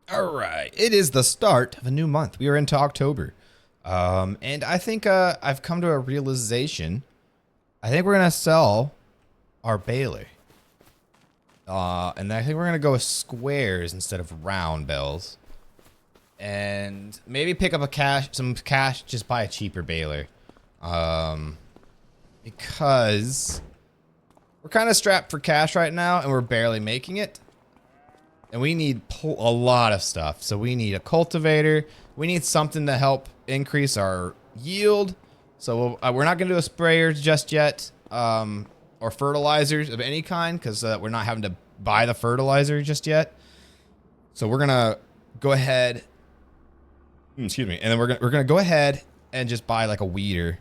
All right, it is the start of a new month. We are into October, and I think I've come to a realization. I think we're gonna sell our baler, and I think we're gonna go with squares instead of round bells, and maybe pick up some cash, just buy a cheaper baler, because we're kind of strapped for cash right now, and we're barely making it. And we need a lot of stuff. So we need a cultivator. We need something to help increase our yield. So we're not going to do a sprayer just yet, or fertilizers of any kind, because we're not having to buy the fertilizer just yet. So we're going to go ahead. Excuse me. And then we're going to go ahead and just buy like a weeder.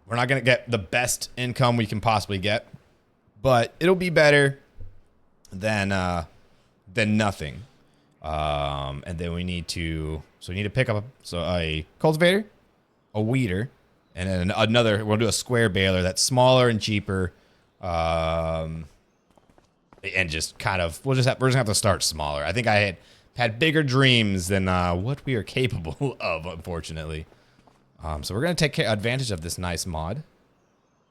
We're not going to get the best income we can possibly get, but it'll be better than nothing. And then we need to pick up a cultivator, a weeder, and then we'll do a square baler that's smaller and cheaper. And just kind of, we're just gonna have to start smaller. I think I had bigger dreams than what we are capable of, unfortunately. So we're gonna take advantage of this nice mod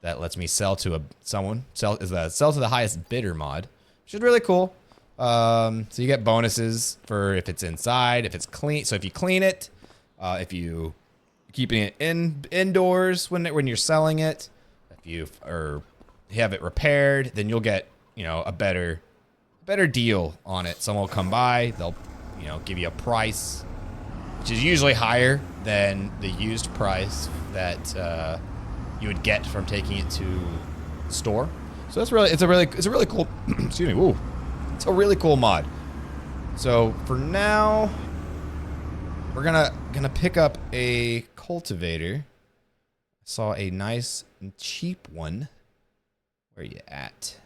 that lets me sell to sell to the highest bidder mod, which is really cool. So you get bonuses for if it's inside, if it's clean. So if you clean it, if you keeping it indoors when you're selling it, if you have it repaired, then you'll get, a better deal on it. Someone will come by, they'll, give you a price, which is usually higher than the used price that you would get from taking it to the store. So it's a really cool. Excuse me. Woo. It's a really cool mod. So for now, we're gonna pick up a cultivator. I saw a nice and cheap one. Where are you at?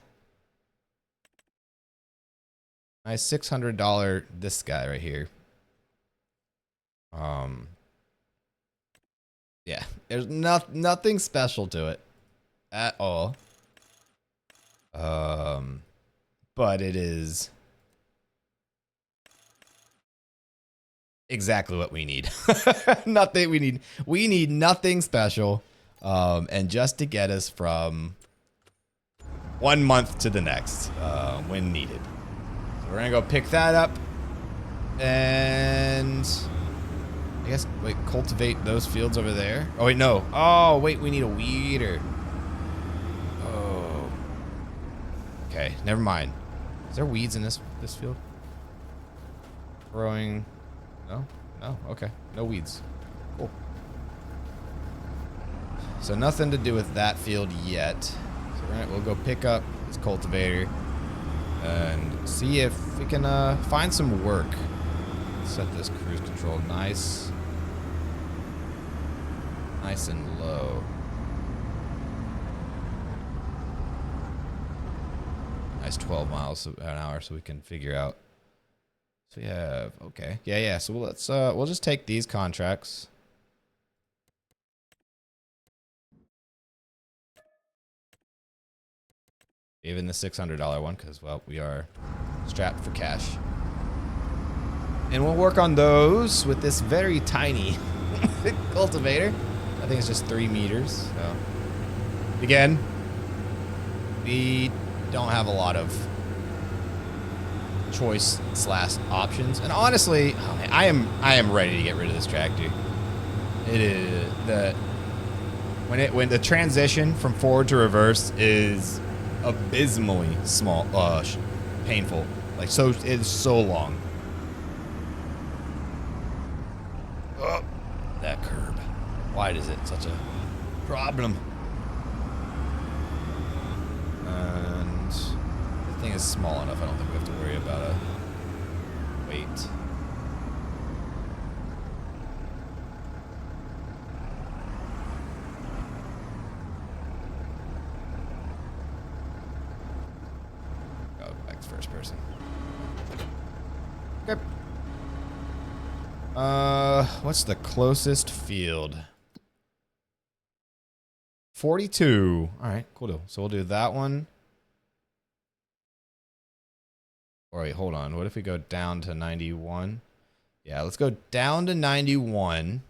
Nice $600. This guy right here. Yeah, there's nothing special to it at all. But it is exactly what we need. We need nothing special. And just to get us from one month to the next, when needed. So we're gonna go pick that up. And I guess, wait, cultivate those fields over there. Oh, wait, no. Oh, wait, we need a weeder. Oh. Okay, never mind. Is there weeds in this field? Growing. No, okay. No weeds. Cool. So nothing to do with that field yet. So we'll go pick up this cultivator and see if we can find some work. Set this cruise control nice and low. Nice 12 miles an hour, so we can figure out. So we have, okay, yeah. So we'll just take these contracts. Even the $600 one, because, well, we are strapped for cash. And we'll work on those with this very tiny cultivator. I think it's just 3 meters. So again, we don't have a lot of choice / options. And honestly, oh man, I am ready to get rid of this tractor. It is when the transition from forward to reverse is abysmally small, painful. Like, so it is so long. Oh, that curb. Why is it such a problem? And the thing is small enough. I don't think we have to worry about a weight. Go back to first person. Okay. What's the closest field? 42. All right, cool deal. So we'll do that one. Or wait, hold on. What if we go down to 91? Yeah, let's go down to 91.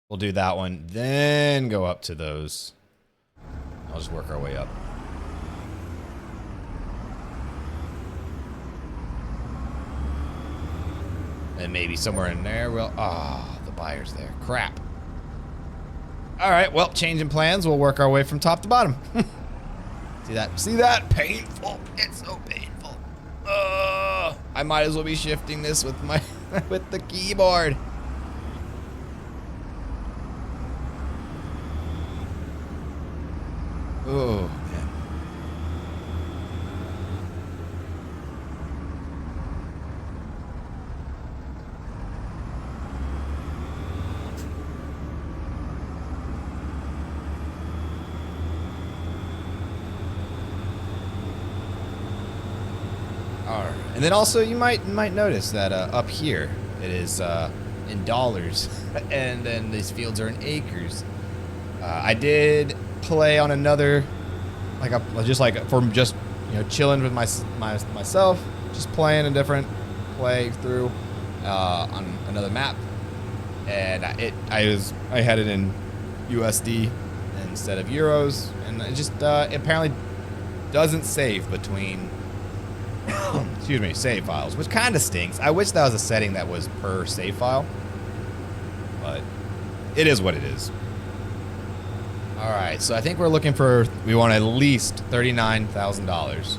We'll do that one, then go up to those. I'll just work our way up. And maybe somewhere in there, well, the buyer's there. Crap. All right, well, changing plans. We'll work our way from top to bottom. See that? See that? Painful. It's so painful. I might as well be shifting this with my with the keyboard. Oh, man. All right. And then also you might notice that up here it is in dollars, and then these fields are in acres. I did play on another, chilling with myself, just playing a different playthrough on another map, and I had it in USD instead of euros, and it just it apparently doesn't save between excuse me, save files, which kind of stinks. I wish that was a setting that was per save file, but it is what it is. All right, so I think we want at least $39,000.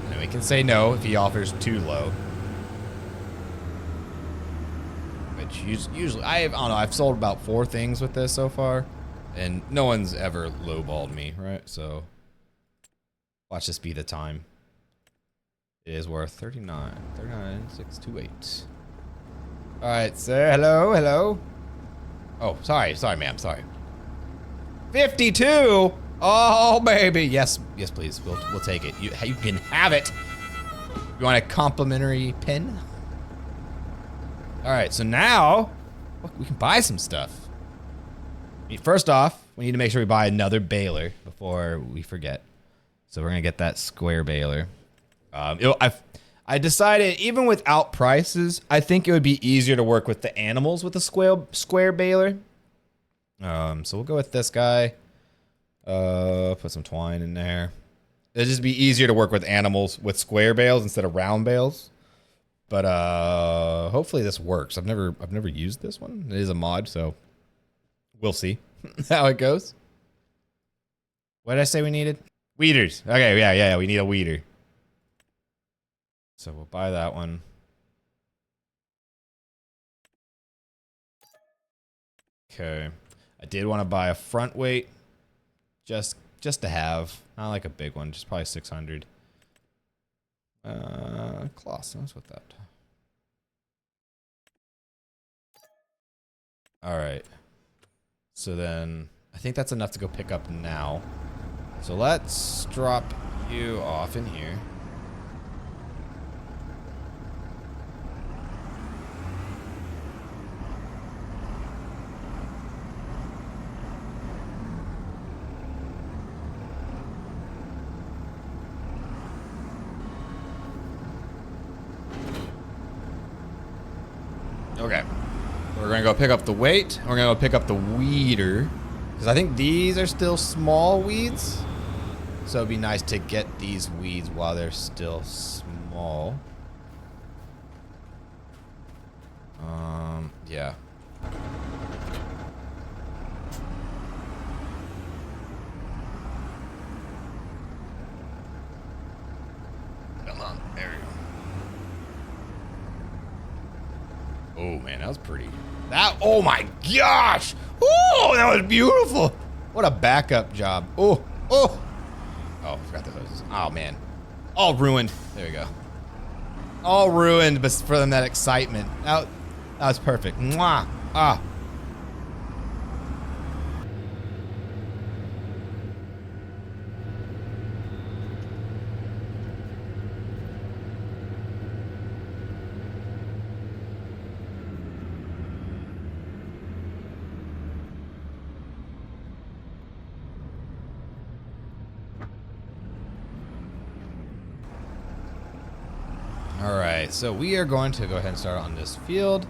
And we can say no if he offers too low. Which usually, I don't know, I've sold about 4 things with this so far, and no one's ever lowballed me, right? So watch this be the time. It is worth 39,628. All right, sir, hello. Oh, sorry, ma'am, sorry. 52? Oh, baby. Yes, please. We'll take it. You can have it. You want a complimentary pin? All right, so now look, we can buy some stuff. First off, we need to make sure we buy another baler before we forget. So we're gonna get that square baler. I decided, even without prices, I think it would be easier to work with the animals with a square baler. So we'll go with this guy. Put some twine in there. It'll just be easier to work with animals with square bales instead of round bales. But hopefully this works. I've never used this one. It is a mod, so we'll see how it goes. What did I say we needed? Weeders. Okay, yeah, we need a weeder. So we'll buy that one. Okay. I did want to buy a front weight, just to have. Not like a big one, just probably 600. Kloss, what's with that? All right. So then I think that's enough to go pick up now. So let's drop you off in here. Okay, we're gonna go pick up the weight. We're gonna go pick up the weeder, because I think these are still small weeds. So it'd be nice to get these weeds while they're still small. Yeah. Come on, there we go. Oh man, that was pretty. Oh my gosh! Oh, that was beautiful! What a backup job. Oh, I forgot the hoses. Oh man. All ruined. There we go. All ruined, but for them that excitement. That was perfect. Mwah! Ah. All right, so we are going to go ahead and start on this field.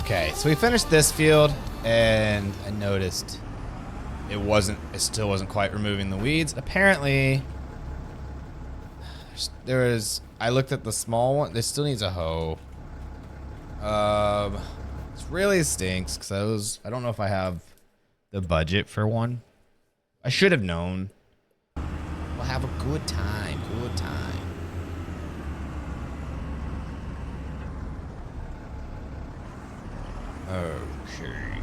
Okay, so we finished this field, and I noticed it still wasn't quite removing the weeds. Apparently, I looked at the small one, this still needs a hoe. It really stinks, because I don't know if I have the budget for one. I should have known. We'll have a good time, good time. Okay.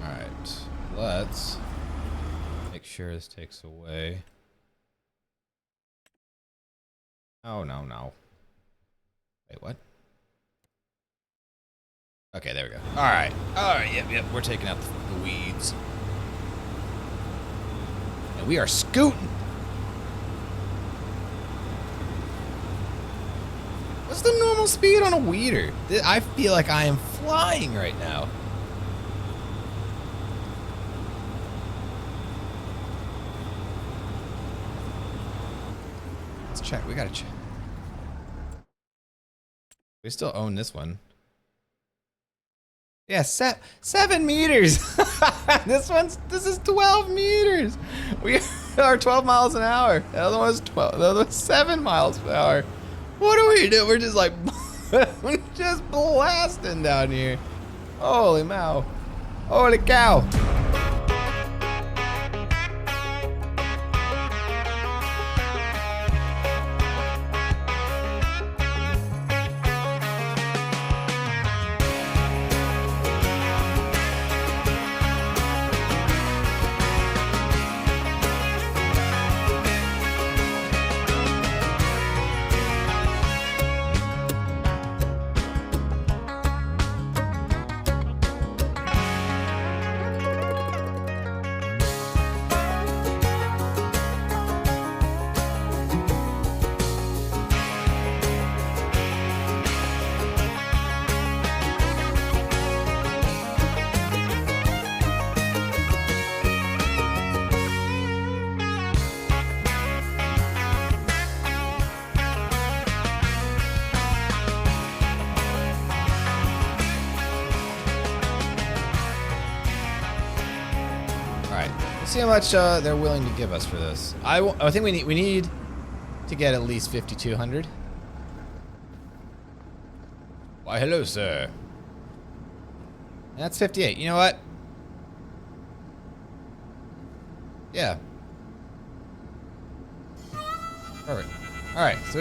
All right, let's make sure this takes away. Oh, no, no. Wait, what? Okay, there we go. All right, yep, we're taking out the weeds. And we are scooting. What's the normal speed on a weeder? I feel like I am flying right now. Let's check, we gotta check. We still own this one. Yeah, 7 meters. This is 12 meters. We are 12 miles an hour. The other one was 12. The other was 7 miles per hour. What do we do? We're just like, we're just blasting down here. Holy mow. Holy cow. see how much they're willing to give us for this. I think we need to get at least 5,200. Why, hello, sir. That's 58. You know what? Yeah. Perfect. All right, so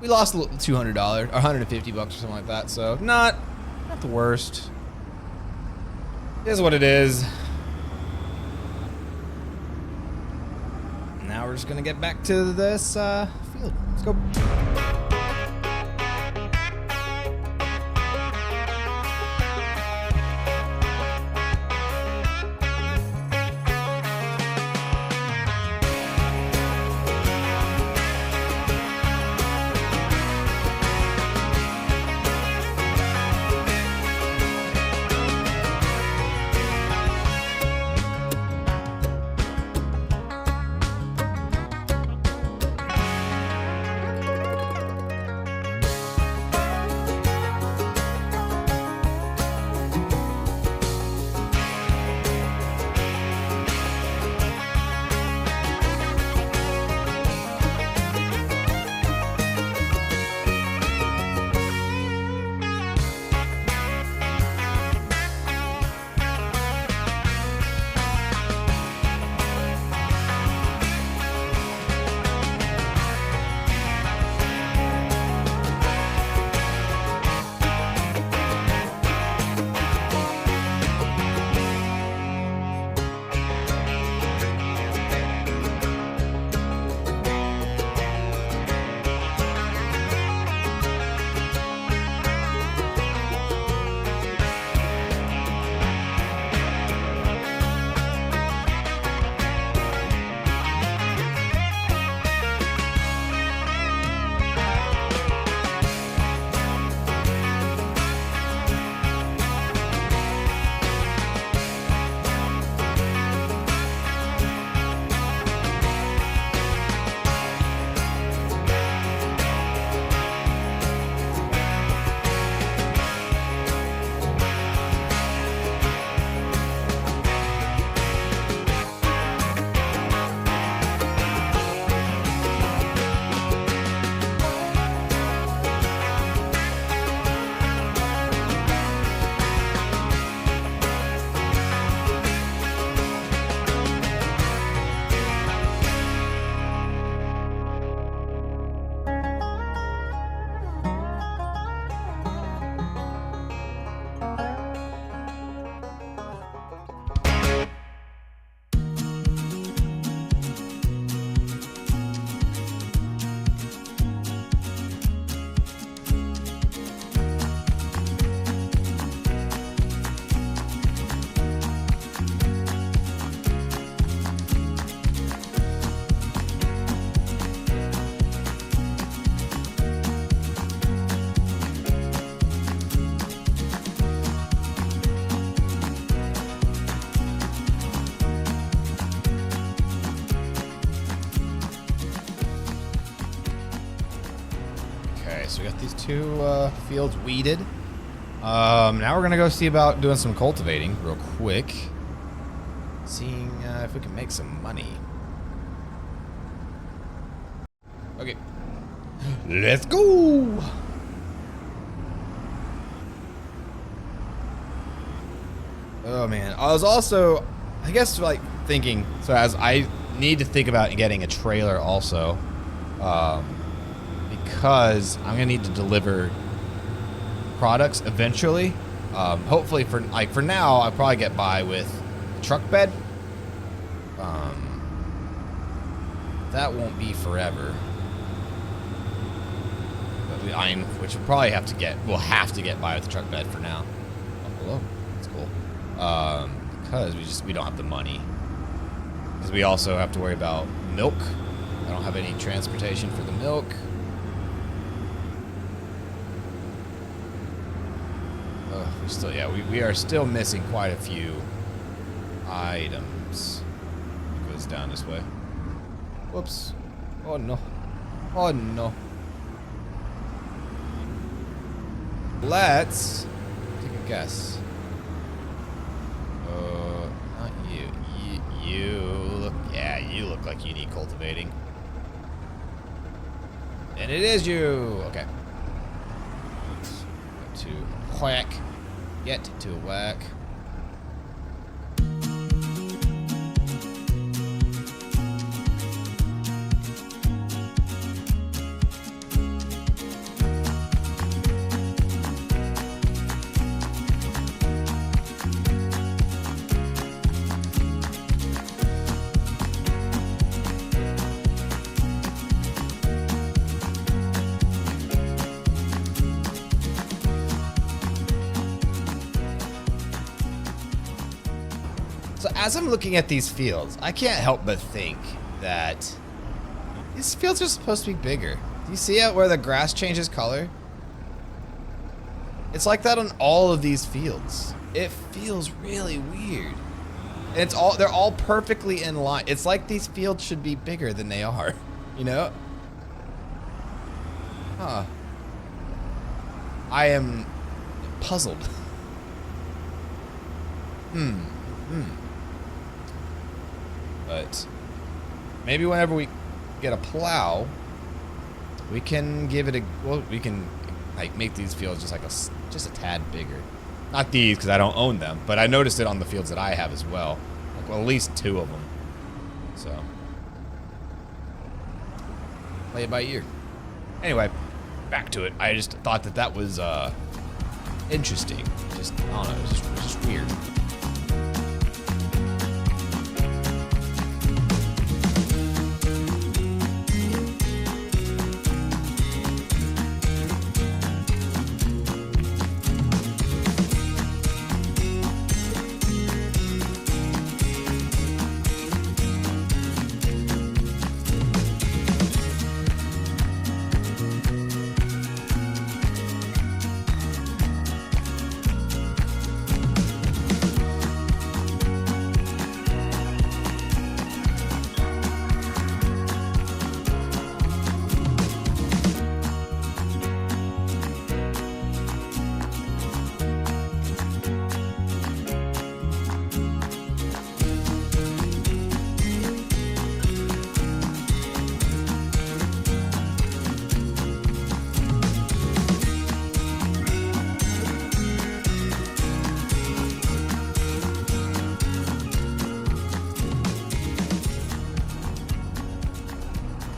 we lost $200 or $150 or something like that. So not the worst. It is what it is. Now we're just gonna get back to this field. Let's go. So we got these two fields weeded. Now we're gonna go see about doing some cultivating real quick. Seeing if we can make some money. Okay. Let's go! Oh man, I was also, I guess, like thinking, so as I need to think about getting a trailer also, because I'm gonna need to deliver products eventually. Hopefully for now, I'll probably get by with a truck bed. That won't be forever. Which we'll probably have to get, we'll have to get by with the truck bed for now. Oh, hello, that's cool. Because we don't have the money. Because we also have to worry about milk. I don't have any transportation for the milk. We are still missing quite a few items. It goes down this way. Whoops. Oh no. Oh no. Let's take a guess. Not you look like you need cultivating. And it is you. Okay. Let's go to whack. Get to whack. So as I'm looking at these fields, I can't help but think that these fields are supposed to be bigger. Do you see it where the grass changes color? It's like that on all of these fields. It feels really weird. And they're all perfectly in line. It's like these fields should be bigger than they are, you know? Huh. I am puzzled. But maybe whenever we get a plow, we can give it we can like make these fields just a tad bigger. Not these because I don't own them, but I noticed it on the fields that I have as well. Like, well, at least 2 of them. So play it by ear. Anyway, back to it. I just thought that was interesting. Just I don't know, it was just weird.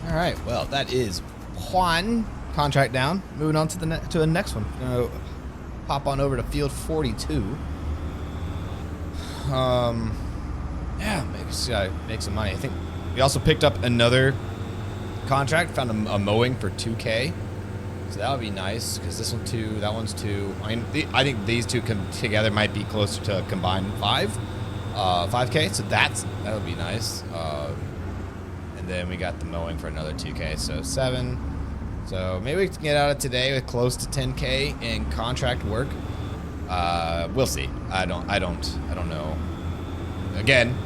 All right, well, that is one contract down. Moving on to the next one. Gonna hop on over to field 42. Yeah, make some money. I think we also picked up another contract. Found a mowing for 2K, so that would be nice because this one 2, that one's 2. I mean, I think these two together might be closer to a combined 5K. So that would be nice. And then we got the mowing for another 2K, so 7. So maybe we can get out of today with close to 10K in contract work. We'll see. I don't know. Again,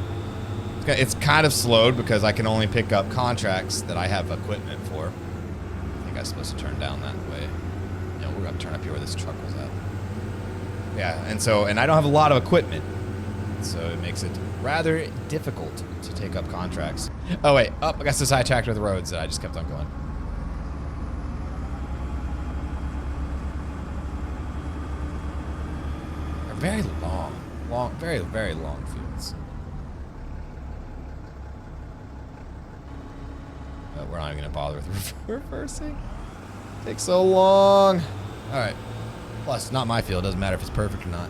it's kind of slowed because I can only pick up contracts that I have equipment for. I think I'm supposed to turn down that way. Yeah, we're gonna turn up here where this truck was at. Yeah, and I don't have a lot of equipment, so it makes it rather difficult to take up contracts. Oh wait, I got so sidetracked with the roads that I just kept on going. They're very long, very, very long fields. But we're not even gonna bother with reversing. Takes so long. All right. Plus, it's not my field. Doesn't matter if it's perfect or not.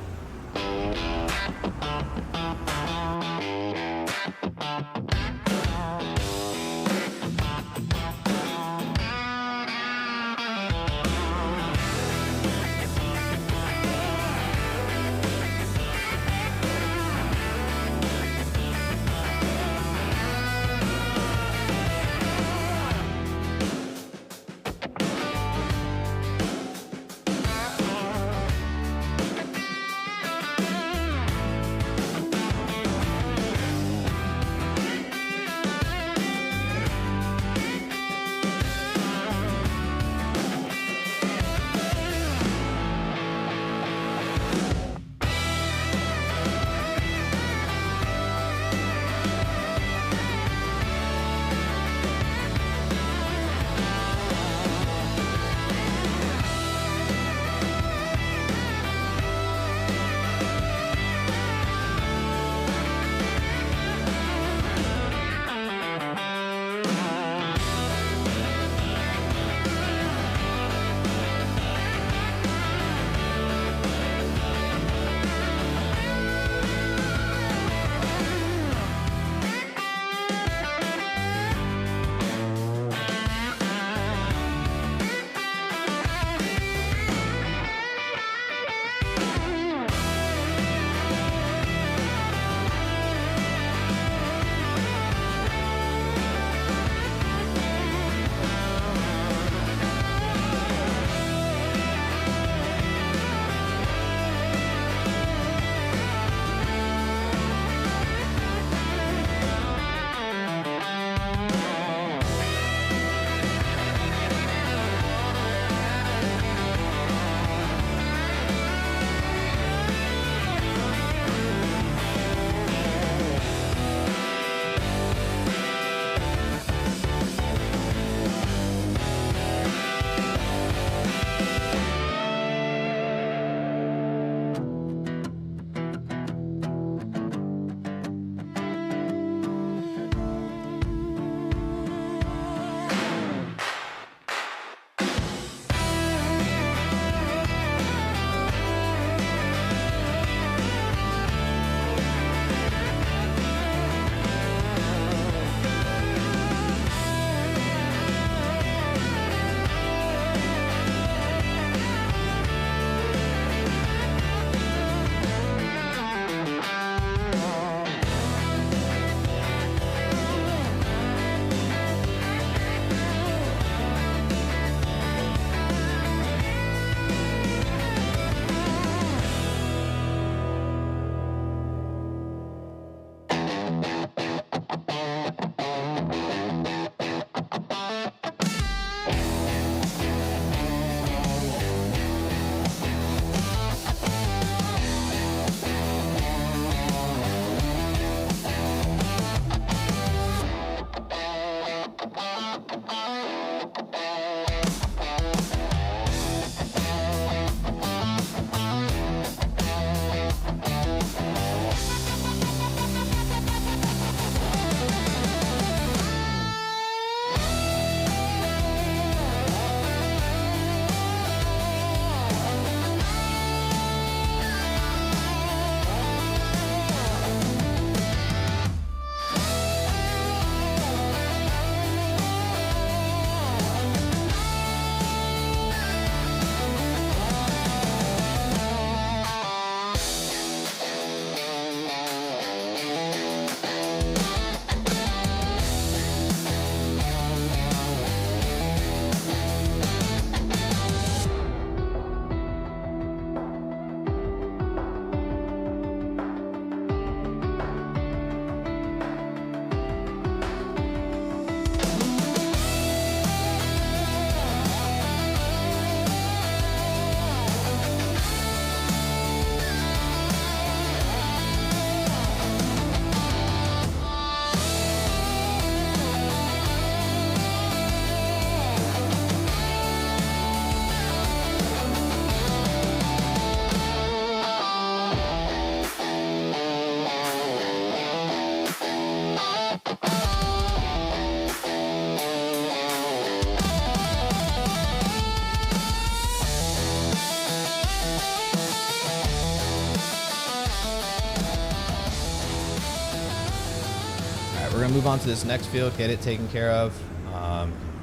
gonna move on to this next field, get it taken care of.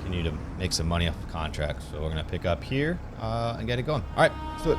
Continue to make some money off the contract. So we're gonna pick up here and get it going. All right, let's do it.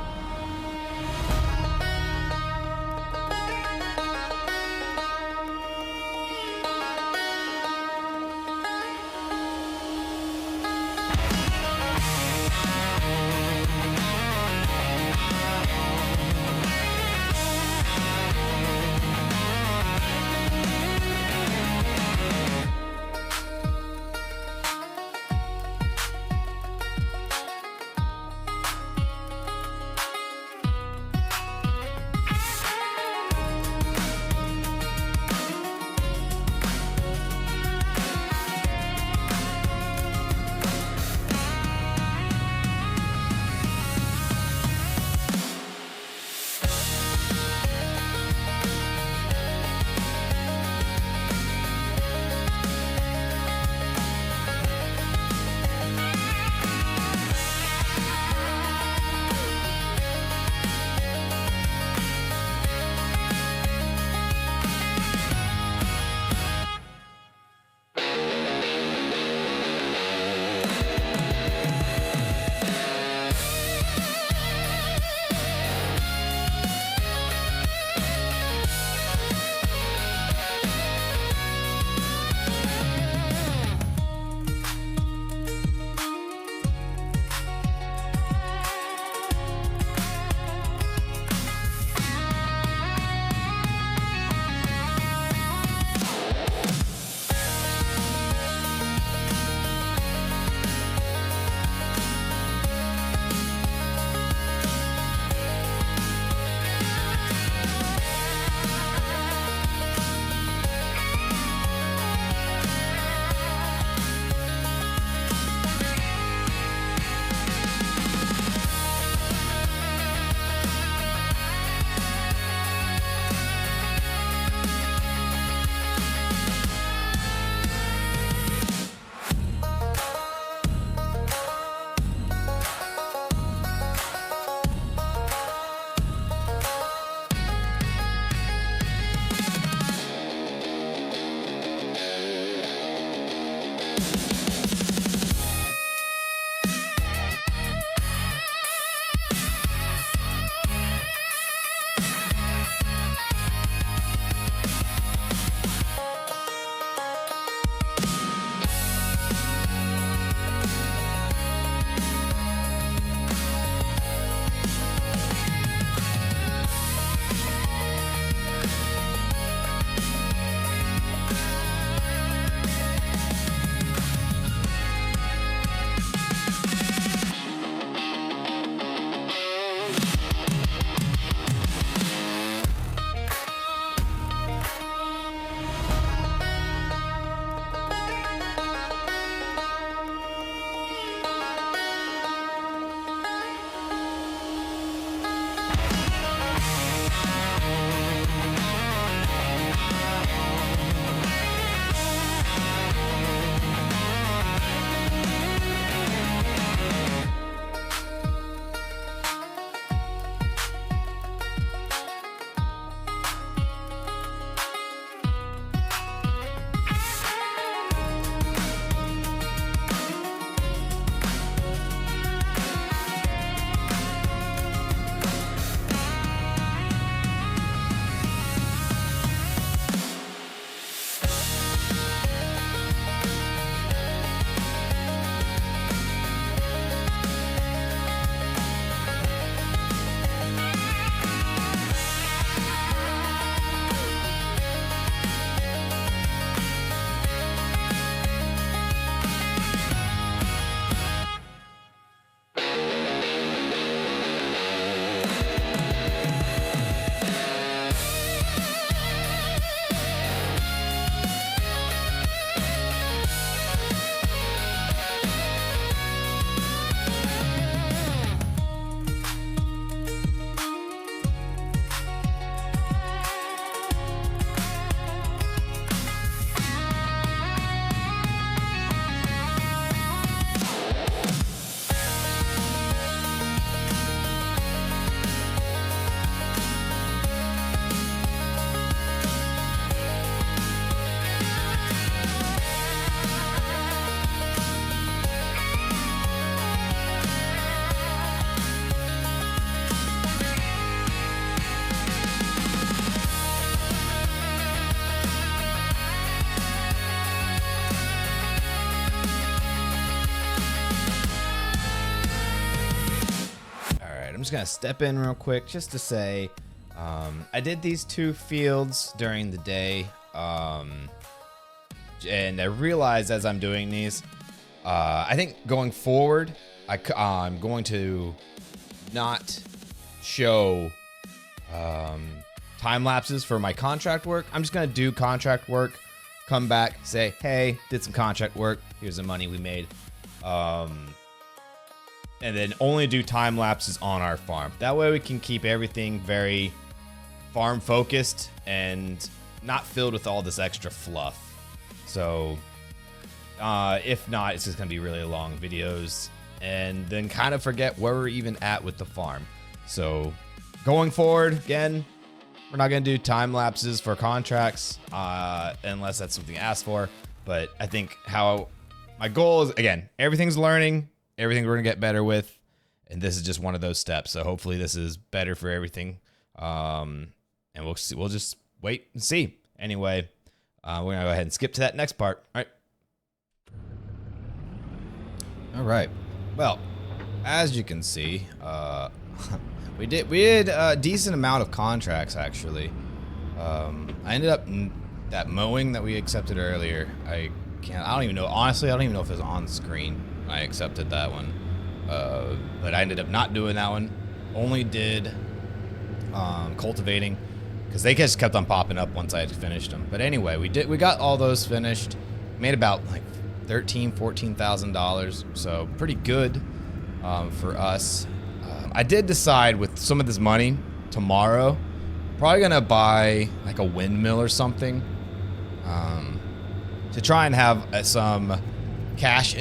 just gonna step in real quick just to say, I did these 2 fields during the day, and I realized as I'm doing these, I think going forward, I'm going to not show time lapses for my contract work. I'm just gonna do contract work, come back, say, hey, did some contract work, here's the money we made, and then only do time lapses on our farm. That way we can keep everything very farm focused and not filled with all this extra fluff. So if not, it's just gonna be really long videos and then kind of forget where we're even at with the farm. So going forward, again, we're not gonna do time lapses for contracts unless that's something asked for. But I think how my goal is, again, everything's learning, everything we're gonna get better with, and this is just one of those steps. So hopefully this is better for everything, and we'll see. We'll just wait and see. Anyway, we're gonna go ahead and skip to that next part. All right. Well, as you can see, we did a decent amount of contracts actually. I ended up that mowing that we accepted earlier. I don't even know. Honestly, I don't even know if it was on screen. I accepted that one, but I ended up not doing that one. Only did cultivating because they just kept on popping up once I had finished them. But anyway, we got all those finished. Made about like $14,000, so pretty good for us. I did decide with some of this money tomorrow, probably gonna buy like a windmill or something, to try and have some cash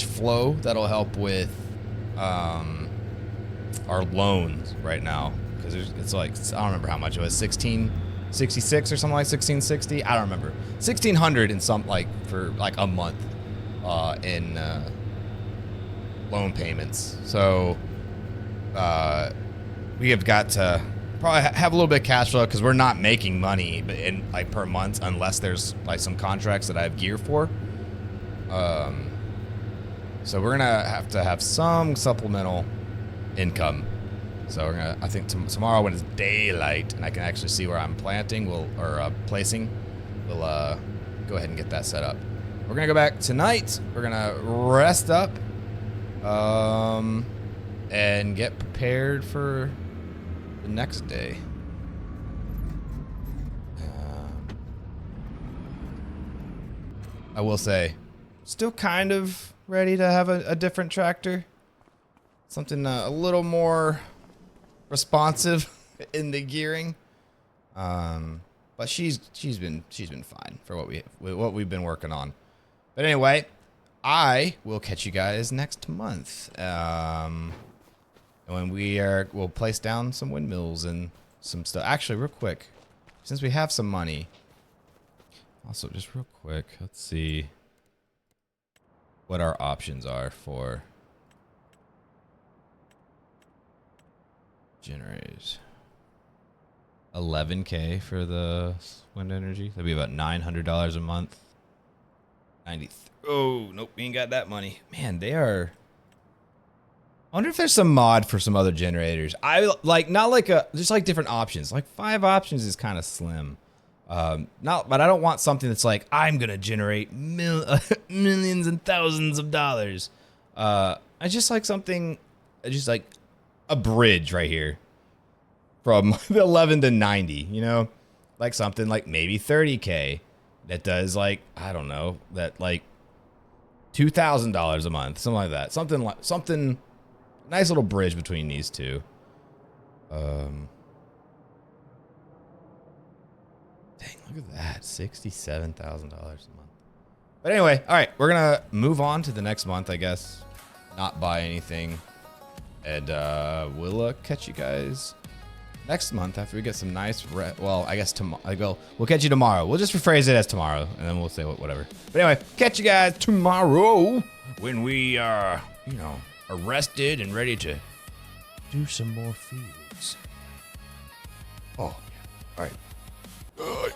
flow that'll help with our loans right now, because it's like, I don't remember how much it was, 1666 or something, like 1660, I don't remember, 1600 and some, like, for like a month in loan payments. So we have got to probably have a little bit of cash flow because we're not making money in like per month unless there's like some contracts that I have gear for. So we're gonna have to have some supplemental income. So we're gonna, I think tomorrow when it's daylight and I can actually see where I'm planting, placing, we'll go ahead and get that set up. We're gonna go back tonight. We're gonna rest up, and get prepared for the next day. I will say, still kind of ready to have a different tractor. Something a little more responsive in the gearing. But she's been fine for what we've been working on. But anyway, I will catch you guys next month. When we'll place down some windmills and some stuff. Actually, real quick, since we have some money. Also, just real quick, let's see what our options are for generators. 11K for the wind energy. That'd be about $900 a month. 93. Oh, nope, we ain't got that money. Man, they are. I wonder if there's some mod for some other generators. I like, not like just like different options. Like 5 options is kind of slim. But I don't want something that's like, I'm gonna generate millions and thousands of dollars. I just like something, just like a bridge right here from the 11 to 90, you know, like something like maybe 30K that does like, I don't know, that like $2,000 a month, something like that. Something nice little bridge between these two. Dang, look at that, $67,000 a month. But anyway, all right, we're gonna move on to the next month, I guess. Not buy anything, and we'll catch you guys next month after we get some nice. Well, I guess tomorrow. We'll catch you tomorrow. We'll just rephrase it as tomorrow, and then we'll say whatever. But anyway, catch you guys tomorrow when we are rested and ready to do some more fields. Oh, yeah. All right.